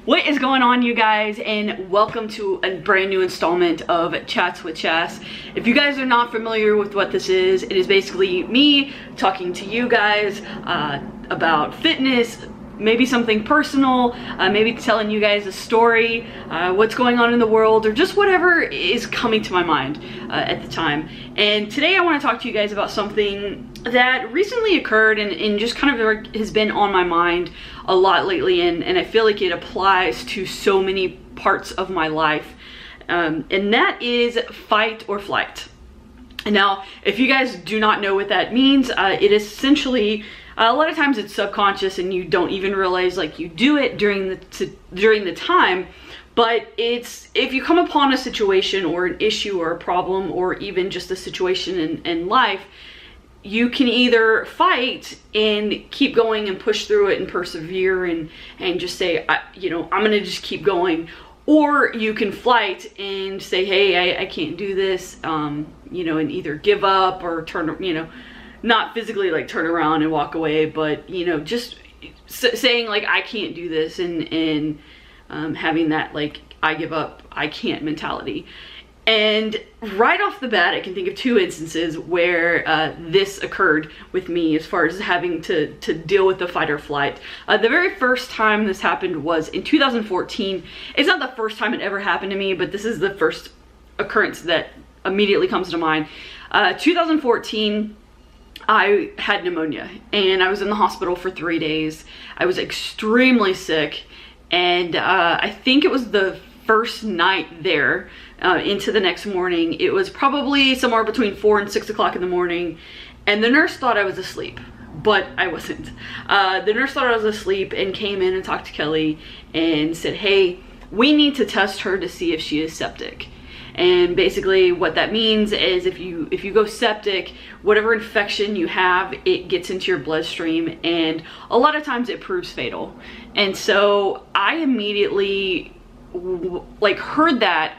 What is going on, you guys, and welcome to a brand new installment of Chats with Chas. If you guys are not familiar with what this is, it is basically me talking to you guys about fitness, maybe something personal, maybe telling you guys a story, what's going on in the world, or just whatever is coming to my mind at the time. And today I want to talk to you guys about something that recently occurred and just kind of has been on my mind a lot lately, and I feel like it applies to so many parts of my life, and that is fight or flight. Now, if you guys do not know what that means, it is essentially, a lot of times it's subconscious and you don't even realize like you do it during the time, but it's if you come upon a situation or an issue or a problem or even just a situation in life, you can either fight and keep going and push through it and persevere and just say, I'm gonna just keep going, or you can flight and say, hey, I can't do this, and either give up or turn, not physically like turn around and walk away, but just saying like I can't do this and having that like I give up, I can't mentality. And right off the bat, I can think of two instances where this occurred with me as far as having to deal with the fight or flight. The very first time this happened was in 2014. It's not the first time it ever happened to me, but this is the first occurrence that immediately comes to mind. 2014, I had pneumonia and I was in the hospital for 3 days. I was extremely sick, and I think it was the first night there into the next morning. It was probably somewhere between 4 and 6 o'clock in the morning, and the nurse thought I was asleep, but I wasn't. The nurse thought I was asleep and came in and talked to Kelly and said, hey, we need to test her to see if she is septic. And basically what that means is if you go septic, whatever infection you have, it gets into your bloodstream, and a lot of times it proves fatal. And so I immediately like heard that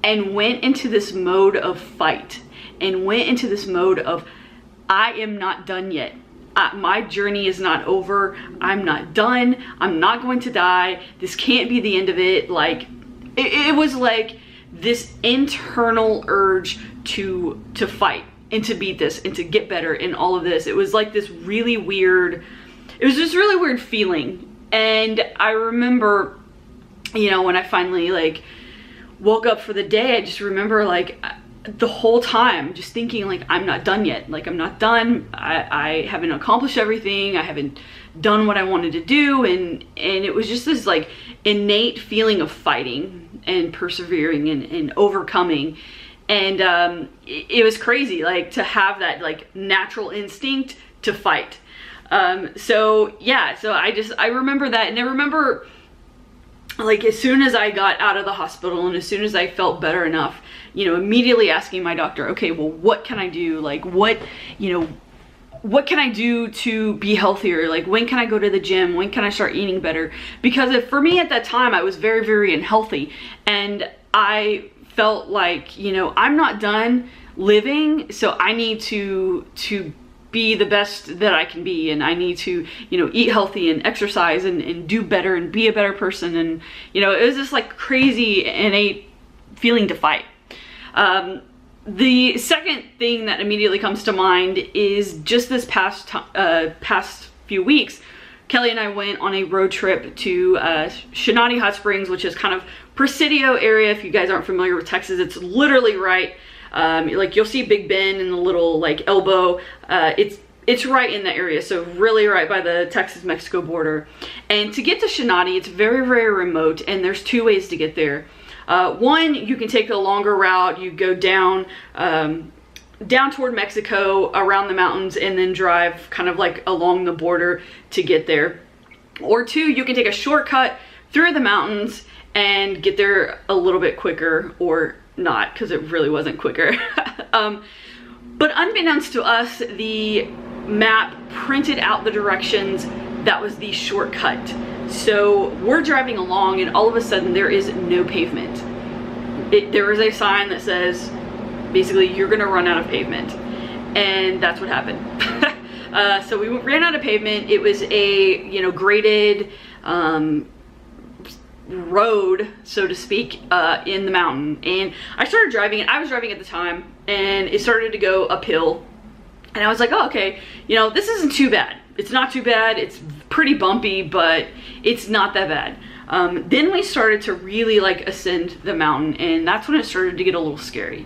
and went into this mode of fight and went into this mode of I am not done yet. My journey is not over. I'm not done. I'm not going to die. This can't be the end of it. Like it was like this internal urge to fight and to beat this and to get better in all of this. It was like this really weird, it was this really weird feeling. And I remember, when I finally like woke up for the day, I just remember like the whole time just thinking like I'm not done yet. Like I'm not done. I haven't accomplished everything. I haven't done what I wanted to do, and it was just this like innate feeling of fighting and persevering and overcoming. And it was crazy, like to have that like natural instinct to fight. So I remember that, and I remember like as soon as I got out of the hospital and as soon as I felt better enough, immediately asking my doctor, okay, well, what can I do? Like what can I do to be healthier? Like when can I go to the gym? When can I start eating better? Because for me at that time, I was very, very unhealthy, and I felt like, I'm not done living, so I need to be the best that I can be, and I need to, eat healthy and exercise and do better and be a better person. And, it was this like crazy innate feeling to fight. The second thing that immediately comes to mind is just this past few weeks, Kelly and I went on a road trip to Shinati Hot Springs, which is kind of Presidio area. If you guys aren't familiar with Texas, it's literally right, like you'll see Big Bend and the little like elbow. It's right in the area, so really right by the Texas-Mexico border. And to get to Shinati, it's very, very remote, and there's two ways to get there. One, you can take a longer route. You go down toward Mexico, around the mountains, and then drive kind of like along the border to get there. Or two, you can take a shortcut through the mountains and get there a little bit quicker, or not, because it really wasn't quicker. But unbeknownst to us, the map printed out the directions that was the shortcut. So we're driving along, and all of a sudden there is no pavement. There is a sign that says basically you're gonna run out of pavement, and that's what happened. So we ran out of pavement. It was a graded road, so to speak, in the mountain. And I started driving, and I was driving at the time, and it started to go uphill. And I was like, oh, okay, you know, this isn't too bad. It's not too bad. It's pretty bumpy, but it's not that bad. Then we started to really like ascend the mountain, and that's when it started to get a little scary.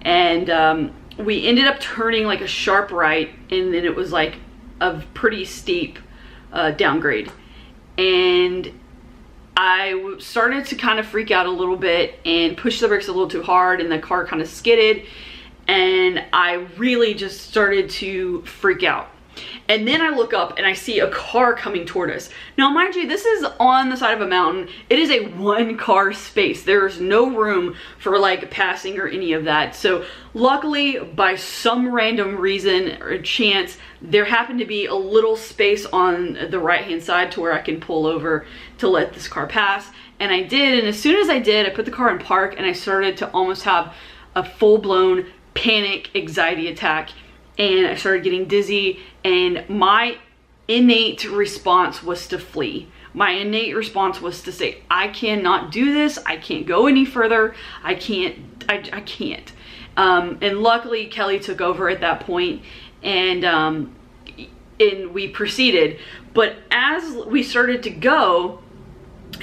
And we ended up turning like a sharp right, and then it was like a pretty steep downgrade. And I started to kind of freak out a little bit and push the brakes a little too hard, and the car kind of skidded, and I really just started to freak out. And then I look up and I see a car coming toward us. Now, mind you, this is on the side of a mountain. It is a one car space. There's no room for like passing or any of that. So luckily, by some random reason or chance, there happened to be a little space on the right hand side to where I can pull over to let this car pass. And I did, and as soon as I did, I put the car in park, and I started to almost have a full-blown panic anxiety attack. And I started getting dizzy, and my innate response was to flee. My innate response was to say, I cannot do this. I can't go any further. I can't. And luckily, Kelly took over at that point, and we proceeded. But as we started to go,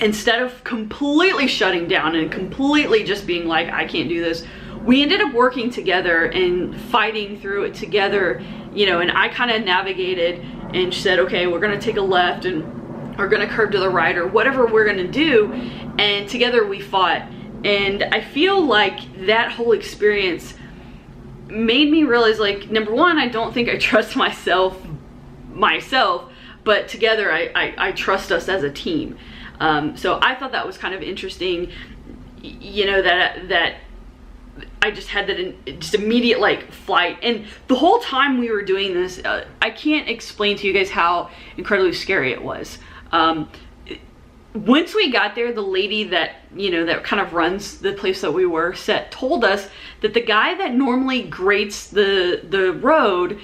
instead of completely shutting down and completely just being like, I can't do this, we ended up working together and fighting through it together, you know, and I kind of navigated and said, okay, we're gonna take a left and we're gonna curve to the right, or whatever we're gonna do, and together we fought. And I feel like that whole experience made me realize, like, number one, I don't think I trust myself, but together I trust us as a team. So I thought that was kind of interesting, you know, that I just had that just immediate like flight. And the whole time we were doing this, I can't explain to you guys how incredibly scary it was. Once we got there, the lady that, you know, that kind of runs the place that we were told us that the guy that normally grates the road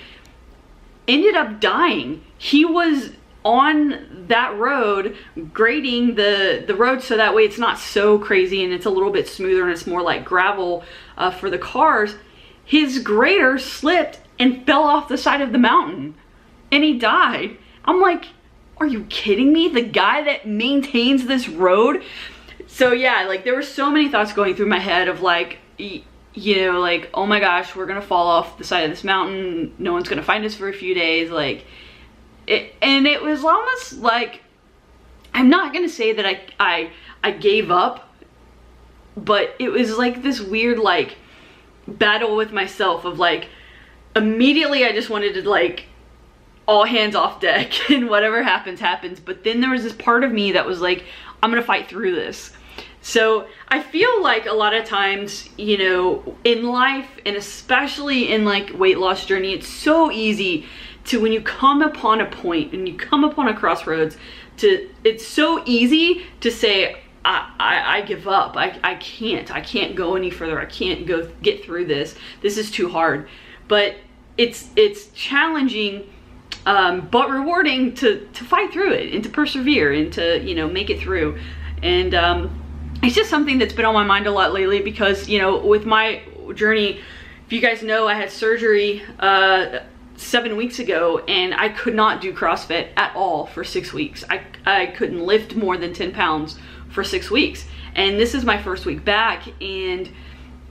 ended up dying. He was on that road grading the road so that way it's not so crazy and it's a little bit smoother and it's more like gravel for the cars. His grader slipped and fell off the side of the mountain, and he died. I'm like, are you kidding me? The guy that maintains this road? So yeah, like there were so many thoughts going through my head of like, you know, like, oh my gosh, we're gonna fall off the side of this mountain. No one's gonna find us for a few days. Like, and it was almost like, I'm not gonna say that I gave up, but it was like this weird like battle with myself of like, immediately I just wanted to like all hands off deck and whatever happens happens. But then there was this part of me that was like, I'm gonna fight through this. So I feel like a lot of times, you know, in life, and especially in like weight loss journey, it's so easy to, when you come upon a point and you come upon a crossroads, it's so easy to say, I give up. I can't go any further. I can't get through this. This is too hard. But it's challenging, but rewarding to fight through it and to persevere and to, you know, make it through. And it's just something that's been on my mind a lot lately because, you know, with my journey, if you guys know, I had surgery 7 weeks ago, and I could not do CrossFit at all for 6 weeks. I couldn't lift more than 10 pounds for 6 weeks. And this is my first week back, and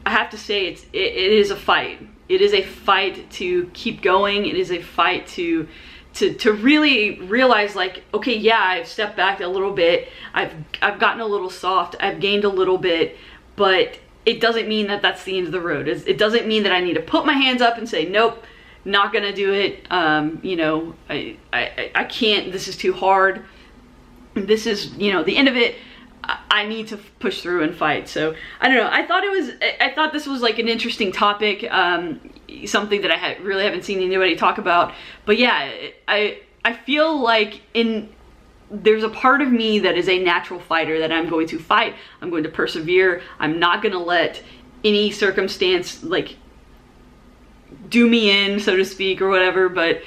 I have to say it is a fight. It is a fight to keep going. It is a fight to really realize like, okay, yeah, I've stepped back a little bit. I've gotten a little soft. I've gained a little bit, but it doesn't mean that that's the end of the road. It doesn't mean that I need to put my hands up and say, nope, not gonna do it. You know, I can't, this is too hard. This is, you know, the end of it. I need to push through and fight. So I don't know. I thought this was like an interesting topic, something that I really haven't seen anybody talk about. But yeah, I feel like there's a part of me that is a natural fighter, that I'm going to fight. I'm going to persevere. I'm not going to let any circumstance like do me in, so to speak, or whatever. But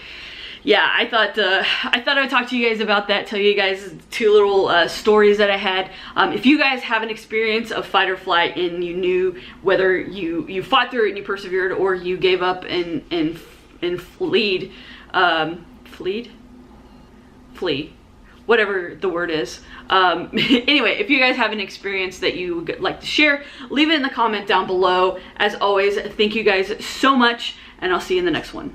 yeah, I thought I would talk to you guys about that, tell you guys 2 little stories that I had. If you guys have an experience of fight or flight and you knew whether you fought through it and you persevered, or you gave up and flee, whatever the word is. Anyway, if you guys have an experience that you would like to share, leave it in the comment down below. As always, thank you guys so much, and I'll see you in the next one.